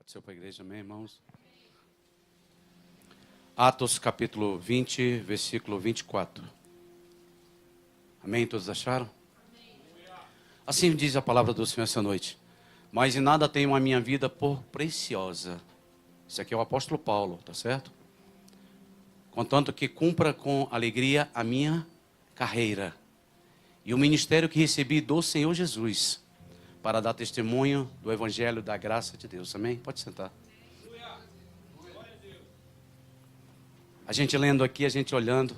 Aconteceu para a igreja, amém, irmãos? Atos capítulo 20, versículo 24. Amém? Todos acharam? Assim diz a palavra do Senhor essa noite. Mas em nada tenho a minha vida por preciosa. Isso aqui é o apóstolo Paulo, tá certo? Contanto que cumpra com alegria a minha carreira e o ministério que recebi do Senhor Jesus, para dar testemunho do evangelho da graça de Deus. Amém? Pode sentar. A gente lendo aqui, a gente olhando,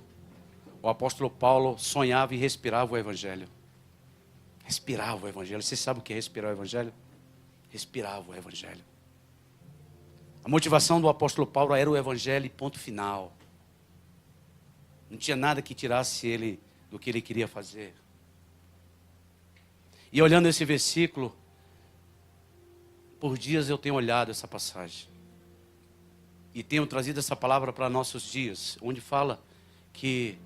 o apóstolo Paulo sonhava e respirava o evangelho. Respirava o evangelho. Você sabe o que é respirar o evangelho? Respirava o evangelho. A motivação do apóstolo Paulo era o evangelho, ponto final. Não tinha nada que tirasse ele do que ele queria fazer. E olhando esse versículo, por dias eu tenho olhado essa passagem. E tenho trazido essa palavra para nossos dias, onde fala que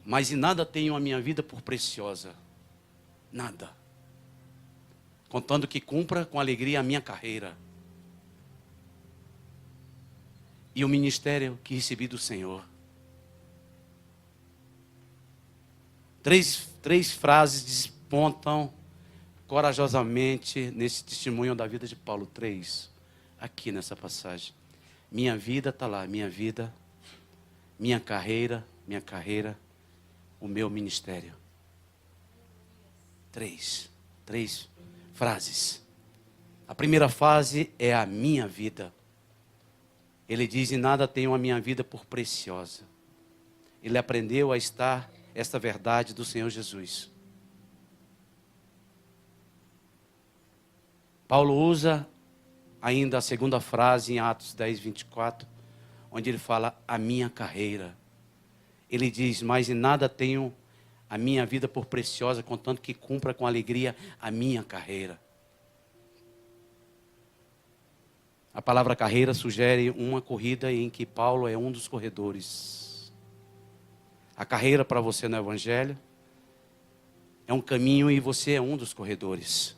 mas em nada tenho a minha vida por preciosa. Nada. Contando que cumpra com alegria a minha carreira. E o ministério que recebi do Senhor. Três frases despontam corajosamente nesse testemunho da vida de Paulo. 3, aqui nessa passagem. Minha vida está lá, minha vida, minha carreira, o meu ministério. Três frases. A primeira frase é a minha vida. Ele diz, em nada tenho a minha vida por preciosa. Ele aprendeu a estar esta verdade do Senhor Jesus. Paulo usa ainda a segunda frase em Atos 10, 24, onde ele fala a minha carreira. Ele diz, mas em nada tenho a minha vida por preciosa, contanto que cumpra com alegria a minha carreira. A palavra carreira sugere uma corrida em que Paulo é um dos corredores. A carreira para você no Evangelho é um caminho e você é um dos corredores.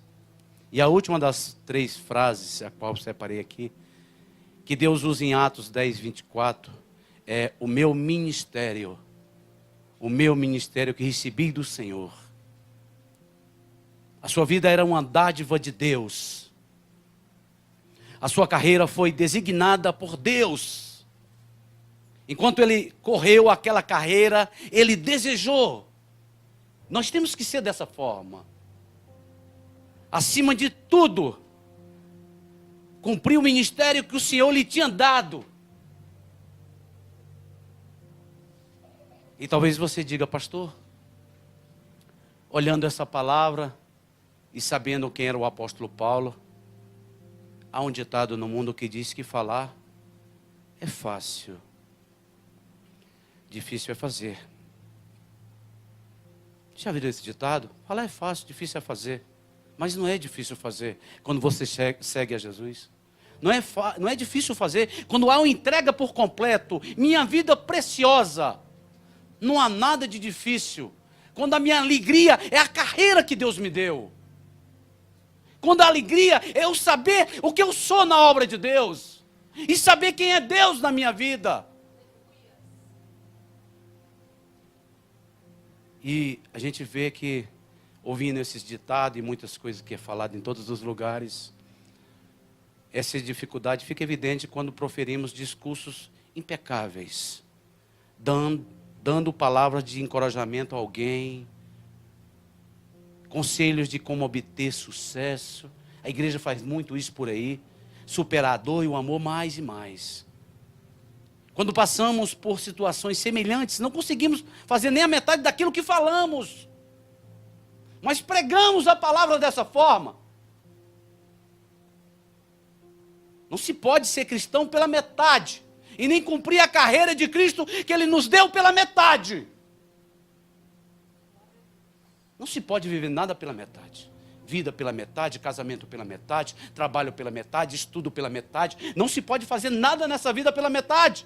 E a última das 3 frases, a qual eu separei aqui, que Deus usa em Atos 10, 24, é o meu ministério que recebi do Senhor. A sua vida era uma dádiva de Deus. A sua carreira foi designada por Deus. Enquanto ele correu aquela carreira, ele desejou. Nós temos que ser dessa forma. Acima de tudo, cumprir o ministério que o Senhor lhe tinha dado. E talvez você diga, pastor, olhando essa palavra e sabendo quem era o apóstolo Paulo, há um ditado no mundo que diz que falar é fácil. Difícil é fazer. Já viram esse ditado? Falar é fácil, difícil é fazer. Mas não é difícil fazer quando você segue a Jesus. Não é difícil fazer quando há uma entrega por completo. Minha vida preciosa. Não há nada de difícil. Quando a minha alegria é a carreira que Deus me deu. Quando a alegria é eu saber o que eu sou na obra de Deus. E saber quem é Deus na minha vida. E a gente vê que, ouvindo esses ditados e muitas coisas que é falado em todos os lugares, essa dificuldade fica evidente quando proferimos discursos impecáveis, dando palavras de encorajamento a alguém, conselhos de como obter sucesso. A igreja faz muito isso por aí, superar a dor e o amor mais e mais. Quando passamos por situações semelhantes, não conseguimos fazer nem a metade daquilo que falamos. Mas pregamos a palavra dessa forma. Não se pode ser cristão pela metade. E nem cumprir a carreira de Cristo que Ele nos deu pela metade. Não se pode viver nada pela metade. Vida pela metade, casamento pela metade, trabalho pela metade, estudo pela metade. Não se pode fazer nada nessa vida pela metade.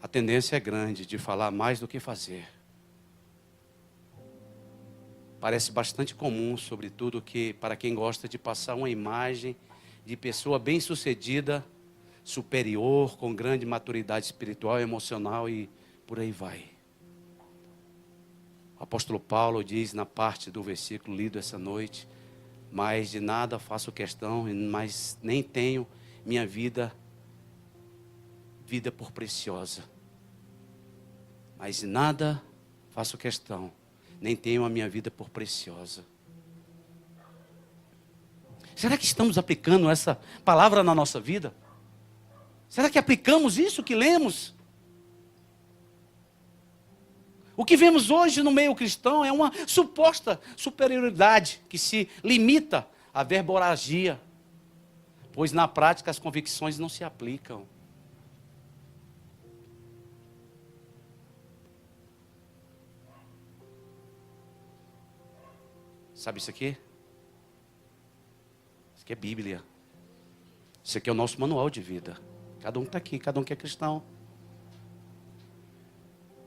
A tendência é grande de falar mais do que fazer. parece bastante comum, sobretudo que para quem gosta de passar uma imagem de pessoa bem-sucedida, superior, com grande maturidade espiritual, emocional e por aí vai. O apóstolo Paulo diz na parte do versículo lido essa noite: mas de nada faço questão, mas nem tenho minha vida por preciosa. Mas de nada faço questão, nem tenho a minha vida por preciosa. Será que estamos aplicando essa palavra na nossa vida? Será que aplicamos isso que lemos? O que vemos hoje no meio cristão é uma suposta superioridade que se limita à verborragia, pois na prática as convicções não se aplicam. Sabe isso aqui? Isso aqui é Bíblia. Isso aqui é o nosso manual de vida. Cada um está aqui, cada um que é cristão.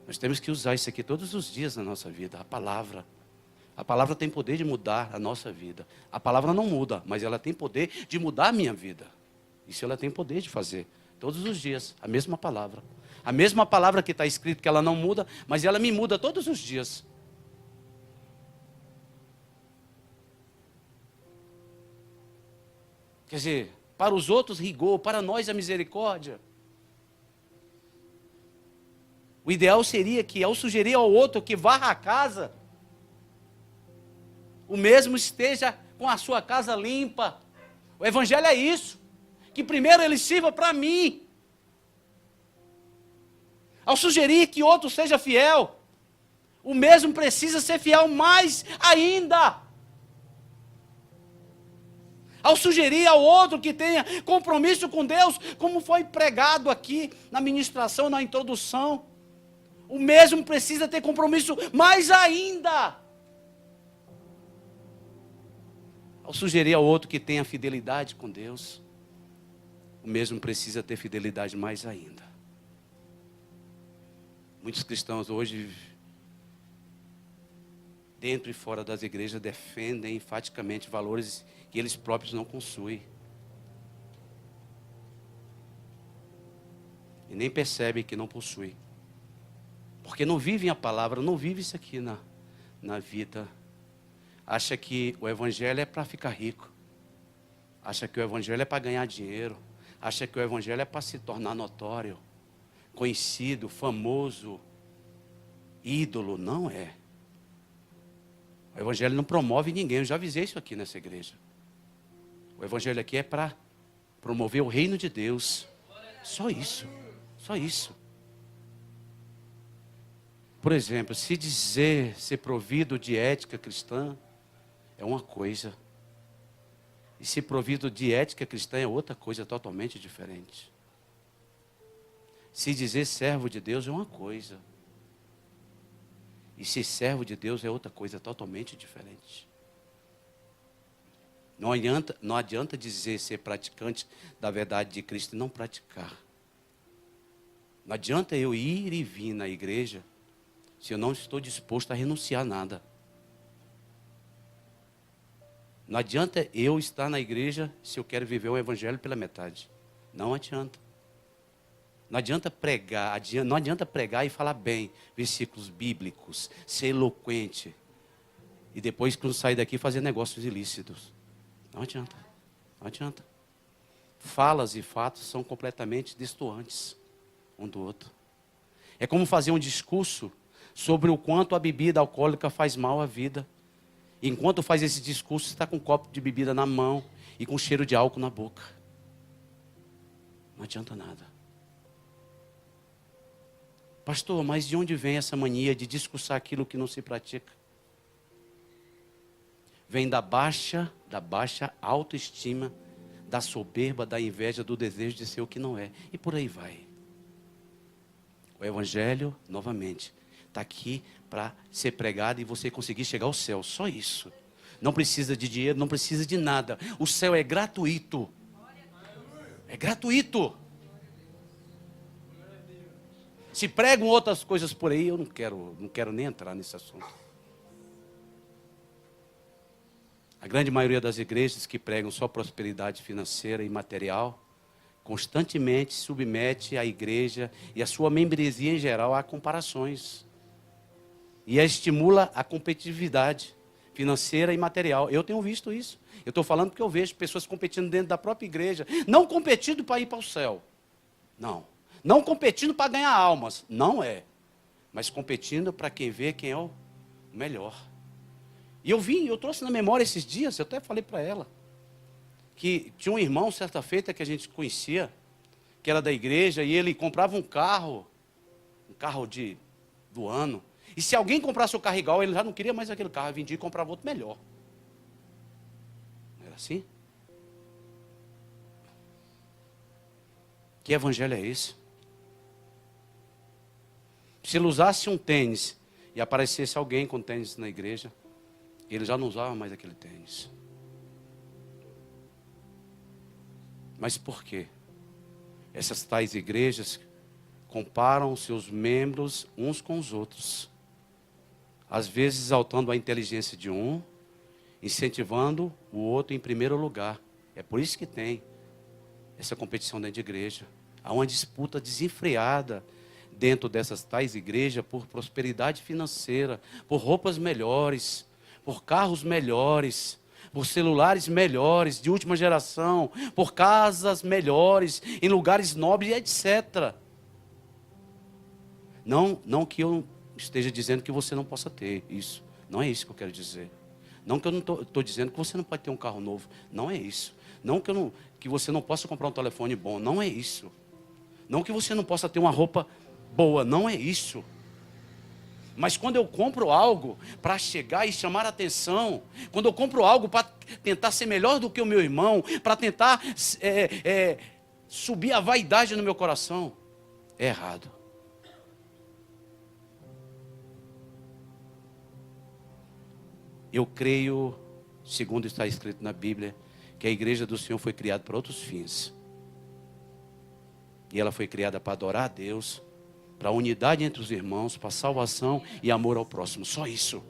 Nós temos que usar isso aqui todos os dias na nossa vida, a palavra. A palavra tem poder de mudar a nossa vida. A palavra não muda, mas ela tem poder de mudar a minha vida. Isso ela tem poder de fazer, todos os dias, a mesma palavra. A mesma palavra que está escrito que ela não muda, mas ela me muda todos os dias. Quer dizer, para os outros rigor, para nós a misericórdia. O ideal seria que, ao sugerir ao outro que varra a casa, o mesmo esteja com a sua casa limpa. O evangelho é isso. Que primeiro ele sirva para mim. Ao sugerir que outro seja fiel, o mesmo precisa ser fiel mais ainda. Ao sugerir ao outro que tenha compromisso com Deus, como foi pregado aqui na ministração, na introdução, o mesmo precisa ter compromisso mais ainda. Ao sugerir ao outro que tenha fidelidade com Deus, o mesmo precisa ter fidelidade mais ainda. Muitos cristãos hoje, dentro e fora das igrejas, defendem enfaticamente valores que eles próprios não possuem. E nem percebem que não possuem. Porque não vivem a palavra, não vivem isso aqui na vida. Acha que o evangelho é para ficar rico. Acha que o evangelho é para ganhar dinheiro. Acha que o evangelho é para se tornar notório, conhecido, famoso, ídolo. Não é. O evangelho não promove ninguém. Eu já avisei isso aqui nessa igreja. O evangelho aqui é para promover o reino de Deus. Só isso. Só isso. Por exemplo, se dizer ser provido de ética cristã é uma coisa. E ser provido de ética cristã é outra coisa totalmente diferente. Se dizer servo de Deus é uma coisa. E ser servo de Deus é outra coisa totalmente diferente. Não adianta dizer ser praticante da verdade de Cristo e não praticar. Não adianta eu ir e vir na igreja se eu não estou disposto a renunciar a nada. Não adianta eu estar na igreja se eu quero viver o evangelho pela metade. Não adianta. Não adianta pregar e falar bem versículos bíblicos, ser eloquente e depois quando sair daqui fazer negócios ilícitos. Não adianta. Não adianta. Falas e fatos são completamente distantes um do outro. É como fazer um discurso sobre o quanto a bebida alcoólica faz mal à vida. Enquanto faz esse discurso, está com um copo de bebida na mão e com cheiro de álcool na boca. Não adianta nada. Pastor, mas de onde vem essa mania de discursar aquilo que não se pratica? Vem da baixa autoestima, da soberba, da inveja, do desejo de ser o que não é. E por aí vai. O evangelho, novamente, está aqui para ser pregado e você conseguir chegar ao céu. Só isso. Não precisa de dinheiro, não precisa de nada. O céu é gratuito. É gratuito. Se pregam outras coisas por aí, eu não quero nem entrar nesse assunto. A grande maioria das igrejas que pregam só prosperidade financeira e material, constantemente submete a igreja e a sua membresia em geral a comparações. E a estimula a competitividade financeira e material. Eu tenho visto isso. Eu estou falando porque eu vejo pessoas competindo dentro da própria igreja. Não competindo para ir para o céu. Não. Não competindo para ganhar almas. Não é. Mas competindo para quem vê quem é o melhor. E eu trouxe na memória esses dias, eu até falei para ela, que tinha um irmão, certa feita, que a gente conhecia, que era da igreja, e ele comprava um carro do ano. E se alguém comprasse o carro igual, ele já não queria mais aquele carro, vendia e comprava outro melhor. Não era assim? Que evangelho é esse? Se ele usasse um tênis e aparecesse alguém com tênis na igreja, ele já não usava mais aquele tênis. Mas por quê? Essas tais igrejas comparam seus membros uns com os outros. Às vezes exaltando a inteligência de um, incentivando o outro em primeiro lugar. É por isso que tem essa competição dentro de igreja. Há uma disputa desenfreada dentro dessas tais igrejas por prosperidade financeira, por roupas melhores, por carros melhores, por celulares melhores, de última geração, por casas melhores, em lugares nobres, etc. Não que eu esteja dizendo que você não possa ter isso. Não é isso que eu quero dizer. Não que eu não estou dizendo que você não pode ter um carro novo. Não é isso. Não que você não possa comprar um telefone bom. Não é isso. Não que você não possa ter uma roupa boa. Não é isso. Mas quando eu compro algo para chegar e chamar a atenção, quando eu compro algo para tentar ser melhor do que o meu irmão, para tentar subir a vaidade no meu coração, é errado. Eu creio, segundo está escrito na Bíblia, que a igreja do Senhor foi criada para outros fins. E ela foi criada para adorar a Deus, para a unidade entre os irmãos, para a salvação e amor ao próximo. Só isso.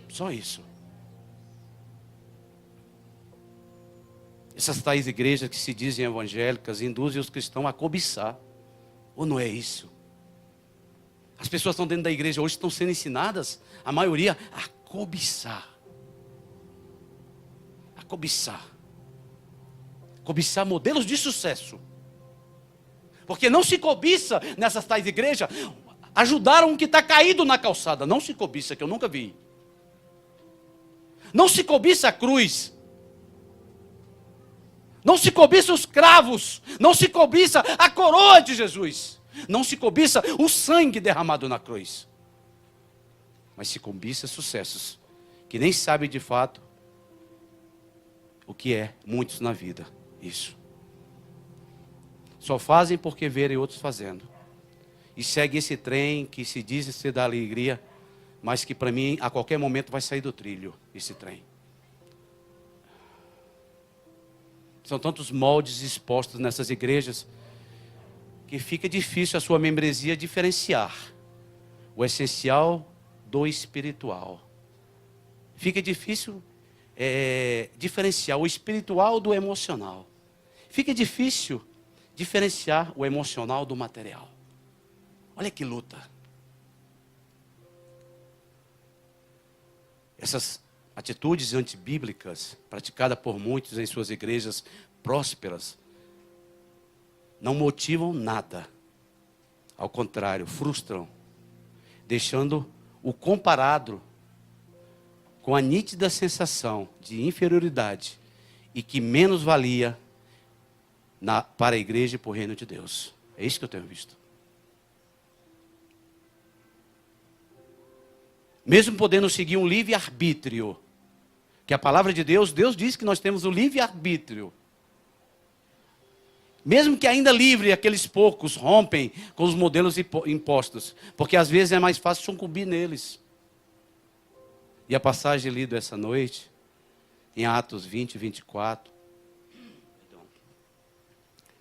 Só isso. Essas tais igrejas que se dizem evangélicas induzem os cristãos a cobiçar. Ou não é isso? As pessoas que estão dentro da igreja hoje estão sendo ensinadas, a maioria, a cobiçar. A cobiçar. Cobiçar modelos de sucesso. Porque não se cobiça nessas tais igrejas, ajudaram um que está caído na calçada. Não se cobiça, que eu nunca vi. Não se cobiça a cruz. Não se cobiça os cravos. Não se cobiça a coroa de Jesus. Não se cobiça o sangue derramado na cruz. Mas se cobiça sucessos, que nem sabem de fato o que é muitos na vida. Isso. Só fazem porque verem outros fazendo. E segue esse trem que se diz ser da alegria, mas que para mim a qualquer momento vai sair do trilho, esse trem. São tantos moldes expostos nessas igrejas que fica difícil a sua membresia diferenciar o essencial do espiritual. Fica difícil diferenciar o espiritual do emocional. Fica difícil diferenciar o emocional do material. Olha que luta. Essas atitudes antibíblicas praticadas por muitos em suas igrejas prósperas não motivam nada. Ao contrário, frustram, deixando o comparado com a nítida sensação de inferioridade e que menos valia para a igreja e para o reino de Deus. É isso que eu tenho visto. Mesmo podendo seguir um livre-arbítrio, que a palavra de Deus diz que nós temos o livre-arbítrio. Mesmo que ainda livre, aqueles poucos rompem com os modelos impostos, porque às vezes é mais fácil sucumbir neles. E a passagem lida essa noite, em Atos 20, 24,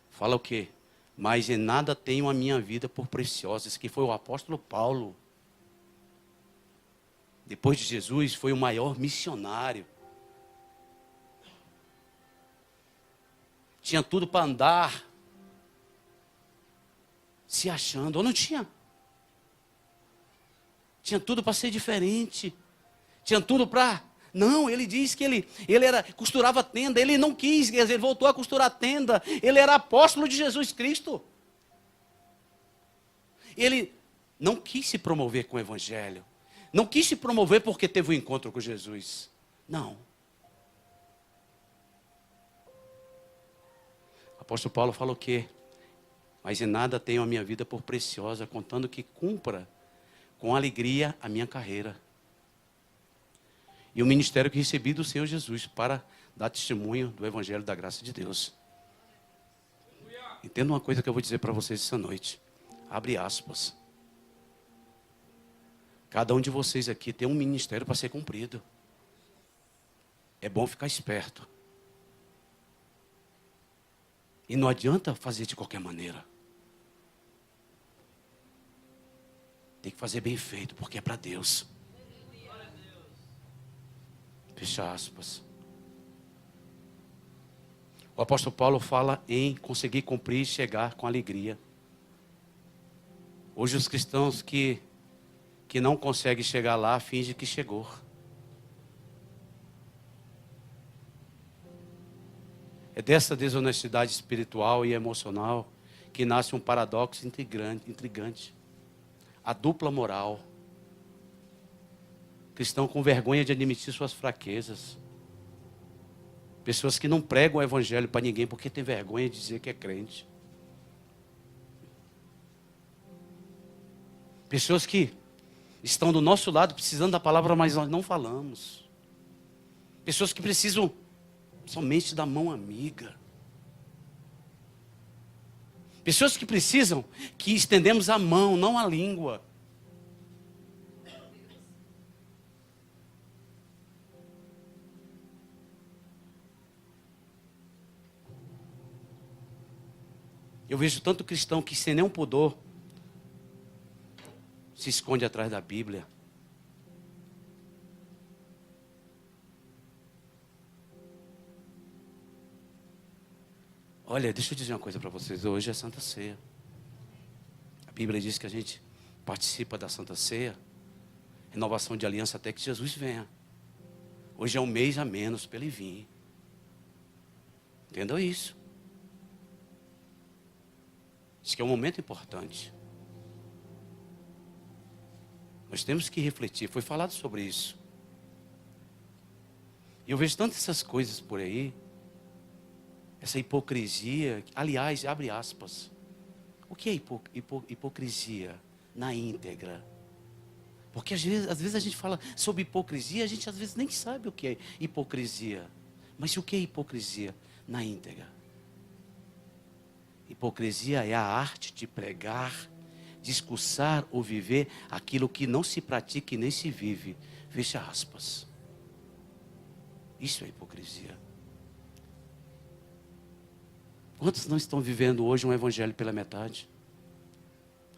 fala o quê? Mas em nada tenho a minha vida por preciosa. Esse que foi o apóstolo Paulo. Depois de Jesus, foi o maior missionário. tinha tudo para andar se achando, ou não tinha? Tinha tudo para ser diferente. Tinha tudo para... Não, ele diz que ele costurava tenda, ele não quis, ele voltou a costurar tenda, ele era apóstolo de Jesus Cristo. Ele não quis se promover com o evangelho, não quis se promover porque teve um encontro com Jesus. Não. O apóstolo Paulo falou o quê? Mas em nada tenho a minha vida por preciosa, contando que cumpra com alegria a minha carreira. E o ministério que recebi do Senhor Jesus para dar testemunho do Evangelho da graça de Deus. Entenda uma coisa que eu vou dizer para vocês essa noite. Abre aspas. Cada um de vocês aqui tem um ministério para ser cumprido. É bom ficar esperto. E não adianta fazer de qualquer maneira. Tem que fazer bem feito, porque é para Deus. Fecha aspas. O apóstolo Paulo fala em conseguir cumprir e chegar com alegria. Hoje os cristãos que não conseguem chegar lá, fingem que chegou. É dessa desonestidade espiritual e emocional que nasce um paradoxo intrigante. A dupla moral. Cristão com vergonha de admitir suas fraquezas. Pessoas que não pregam o evangelho para ninguém porque tem vergonha de dizer que é crente. Pessoas que estão do nosso lado precisando da palavra, mas nós não falamos. Pessoas que precisam somente da mão amiga. Pessoas que precisam que estendemos a mão, não a língua. Eu vejo tanto cristão que sem nenhum pudor se esconde atrás da Bíblia. Olha, deixa eu dizer uma coisa para vocês. Hoje é Santa Ceia. A Bíblia diz que a gente participa da Santa Ceia, renovação de aliança até que Jesus venha. Hoje é um mês a menos para ele vir. Entendam isso. Diz que é um momento importante. Nós temos que refletir. Foi falado sobre isso. E eu vejo tantas essas coisas por aí. Essa hipocrisia. Aliás, abre aspas. O que é hipocrisia na íntegra? Porque às vezes a gente fala sobre hipocrisia, a gente às vezes nem sabe o que é hipocrisia. Mas o que é hipocrisia na íntegra? Hipocrisia é a arte de pregar, discursar ou viver aquilo que não se pratica e nem se vive. Fecha aspas. Isso é hipocrisia. Quantos não estão vivendo hoje um evangelho pela metade?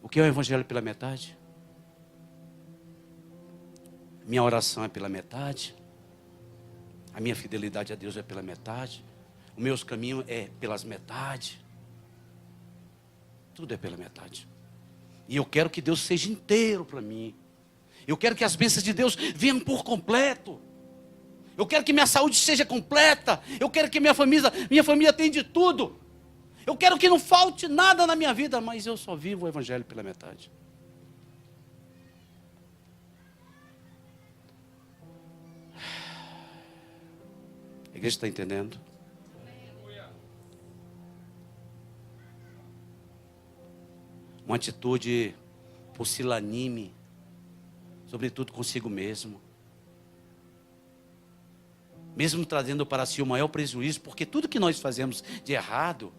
O que é o evangelho pela metade? Minha oração é pela metade. A minha fidelidade a Deus é pela metade. Os meus caminhos é pelas metades. Tudo é pela metade. E eu quero que Deus seja inteiro para mim. Eu quero que as bênçãos de Deus venham por completo. Eu quero que minha saúde seja completa. Eu quero que minha família tenha de tudo. Eu quero que não falte nada na minha vida, mas eu só vivo o evangelho pela metade. A igreja está entendendo? Uma atitude pusilânime, sobretudo consigo mesmo. Mesmo trazendo para si o maior prejuízo, porque tudo que nós fazemos de errado,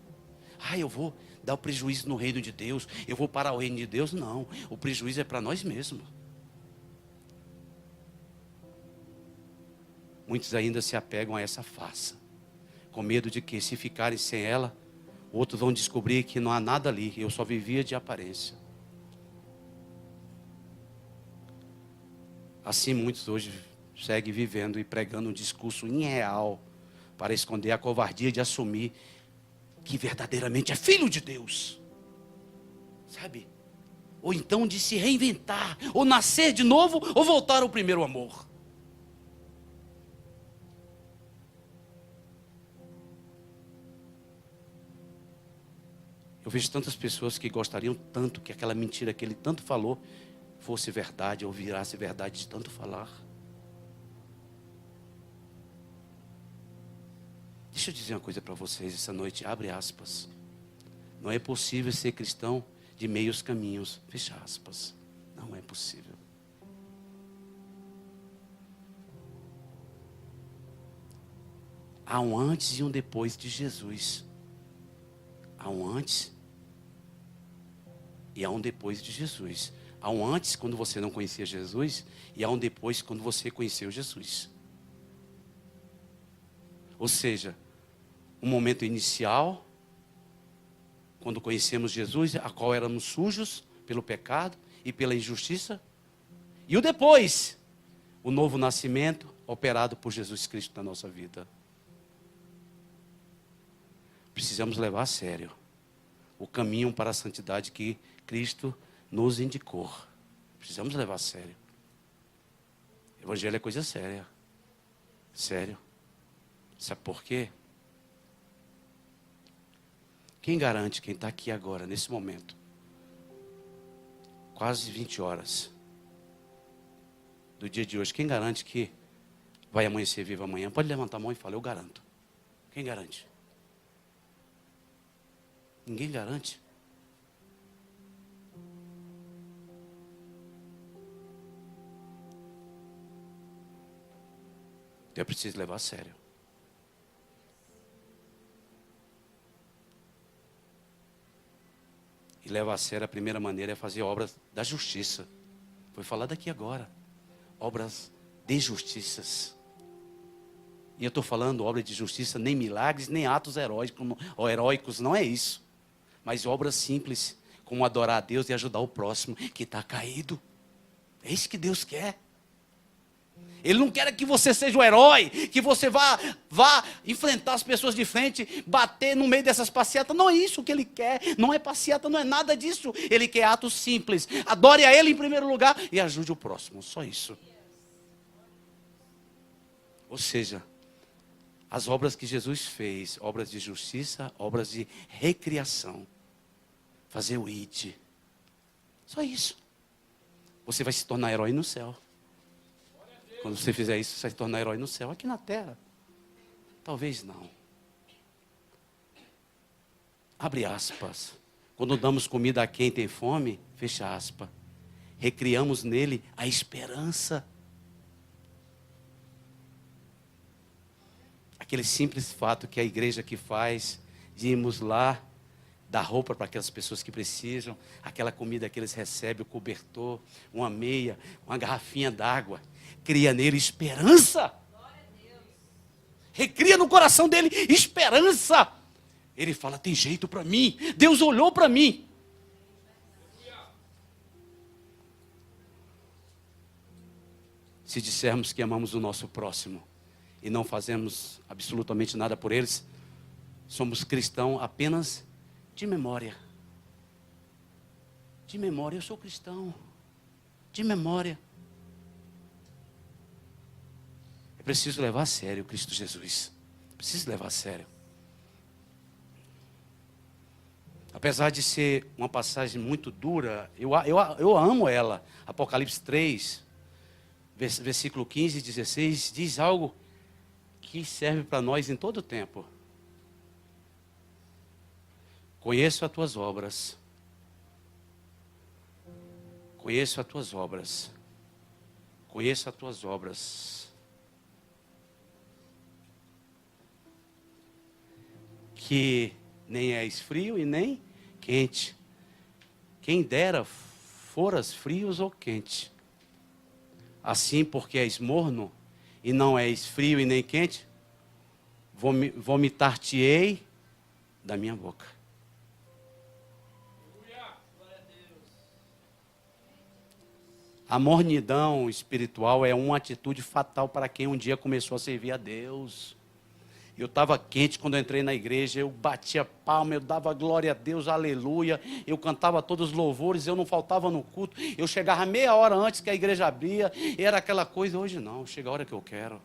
eu vou dar o prejuízo no reino de Deus, eu vou para o reino de Deus. Não, o prejuízo é para nós mesmos. Muitos ainda se apegam a essa farsa, com medo de que, se ficarem sem ela, outros vão descobrir que não há nada ali, eu só vivia de aparência. Assim muitos hoje seguem vivendo e pregando um discurso irreal para esconder a covardia de assumir que verdadeiramente é filho de Deus. Sabe? Ou então de se reinventar, ou nascer de novo, ou voltar ao primeiro amor. Eu vejo tantas pessoas que gostariam tanto que aquela mentira que ele tanto falou fosse verdade, ou virasse verdade de tanto falar. Deixa eu dizer uma coisa para vocês essa noite, abre aspas. Não é possível ser cristão de meios caminhos, fecha aspas. Não é possível. Há um antes e um depois de Jesus. Há um antes e há um depois de Jesus. Há um antes quando você não conhecia Jesus e há um depois quando você conheceu Jesus. Ou seja, um momento inicial, quando conhecemos Jesus, a qual éramos sujos pelo pecado e pela injustiça. E o depois, o novo nascimento operado por Jesus Cristo na nossa vida. Precisamos levar a sério o caminho para a santidade que Cristo nos indicou. Precisamos levar a sério. Evangelho é coisa séria. Sério. Sabe por quê? Quem garante, quem está aqui agora, nesse momento, quase 20 horas do dia de hoje, quem garante que vai amanhecer vivo amanhã? Pode levantar a mão e falar, eu garanto. Quem garante? Ninguém garante. Eu preciso levar a sério. E levar a sério, a primeira maneira é fazer obras da justiça. Foi falado aqui agora. Obras de justiças. E eu estou falando obra de justiça, nem milagres, nem atos heróicos, não é isso. Mas obras simples, como adorar a Deus e ajudar o próximo que está caído. É isso que Deus quer. Ele não quer que você seja o herói, que você vá enfrentar as pessoas de frente, bater no meio dessas passeatas. Não é isso que Ele quer, não é passeata, não é nada disso. Ele quer atos simples. Adore a Ele em primeiro lugar e ajude o próximo, só isso. Ou seja, as obras que Jesus fez, obras de justiça, obras de recriação. Fazer o ID. Só isso. Você vai se tornar herói no céu. Quando você fizer isso, você vai se tornar herói no céu. Aqui na terra, talvez não. Abre aspas. Quando damos comida a quem tem fome, fecha aspas. Recriamos nele a esperança. Aquele simples fato que a igreja que faz, de irmos lá, dar roupa para aquelas pessoas que precisam, aquela comida que eles recebem, o cobertor, uma meia, uma garrafinha d'água, cria nele esperança. Recria no coração dele esperança. Ele fala, tem jeito para mim, Deus olhou para mim. Se dissermos que amamos o nosso próximo e não fazemos absolutamente nada por eles, somos cristãos apenas de memória. De memória, eu sou cristão. De memória. É preciso levar a sério Cristo Jesus. Preciso levar a sério. Apesar de ser uma passagem muito dura, eu amo ela. Apocalipse 3, versículo 15 e 16, diz algo que serve para nós em todo o tempo. Conheço as tuas obras. Conheço as tuas obras. Conheço as tuas obras. Que nem és frio e nem quente. Quem dera foras frios ou quente. Assim, porque és morno e não és frio e nem quente, vomitar-te-ei da minha boca. A mornidão espiritual é uma atitude fatal para quem um dia começou a servir a Deus. Eu estava quente quando eu entrei na igreja, eu batia palma, eu dava glória a Deus, aleluia. Eu cantava todos os louvores, eu não faltava no culto. Eu chegava meia hora antes que a igreja abria, e era aquela coisa. Hoje não, chega a hora que eu quero.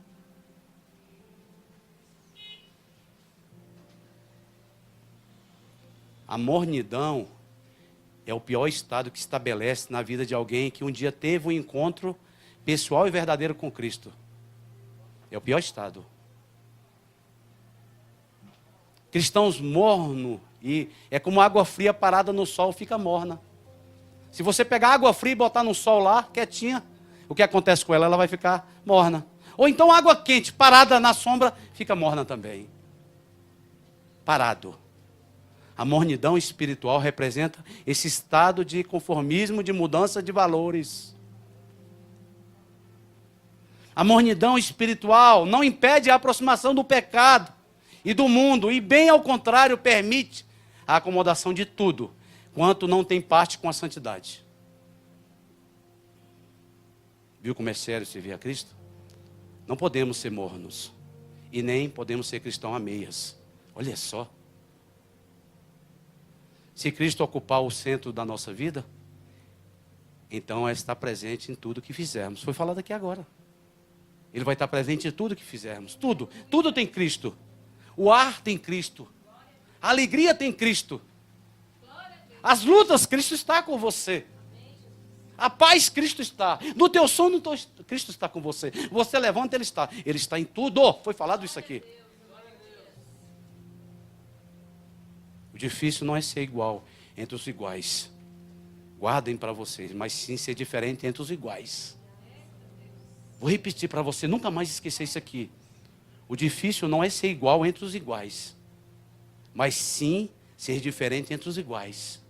A mornidão é o pior estado que se estabelece na vida de alguém que um dia teve um encontro pessoal e verdadeiro com Cristo. É o pior estado. Cristãos mornos, e é como água fria parada no sol, fica morna. Se você pegar água fria e botar no sol lá, quietinha, o que acontece com ela? Ela vai ficar morna. Ou então água quente, parada na sombra, fica morna também. Parado. A mornidão espiritual representa esse estado de conformismo, de mudança de valores. A mornidão espiritual não impede a aproximação do pecado e do mundo, e bem ao contrário, permite a acomodação de tudo, quanto não tem parte com a santidade. Viu como é sério servir a Cristo? Não podemos ser mornos, e nem podemos ser cristãos a meias. Olha só. Se Cristo ocupar o centro da nossa vida, então é estar presente em tudo que fizermos. Foi falado aqui agora. Ele vai estar presente em tudo que fizermos. Tudo. Tudo tem Cristo. O ar tem Cristo. A alegria tem Cristo. As lutas, Cristo está com você. A paz, Cristo está. No teu sono, Cristo está com você. Você levanta, Ele está. Ele está em tudo. Foi falado isso aqui. O difícil não é ser igual entre os iguais. Guardem para vocês, mas sim ser diferente entre os iguais. Vou repetir para você, nunca mais esquecer isso aqui. O difícil não é ser igual entre os iguais, mas sim ser diferente entre os iguais.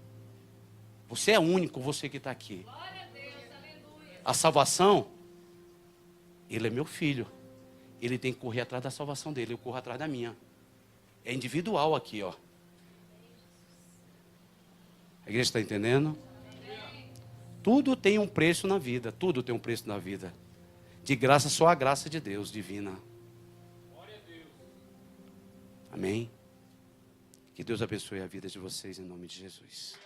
Você é único, você que está aqui. A salvação, ele é meu filho. Ele tem que correr atrás da salvação dele, eu corro atrás da minha. É individual aqui, ó. A igreja está entendendo? Tudo tem um preço na vida. Tudo tem um preço na vida. De graça, só a graça de Deus divina. Amém? Que Deus abençoe a vida de vocês em nome de Jesus.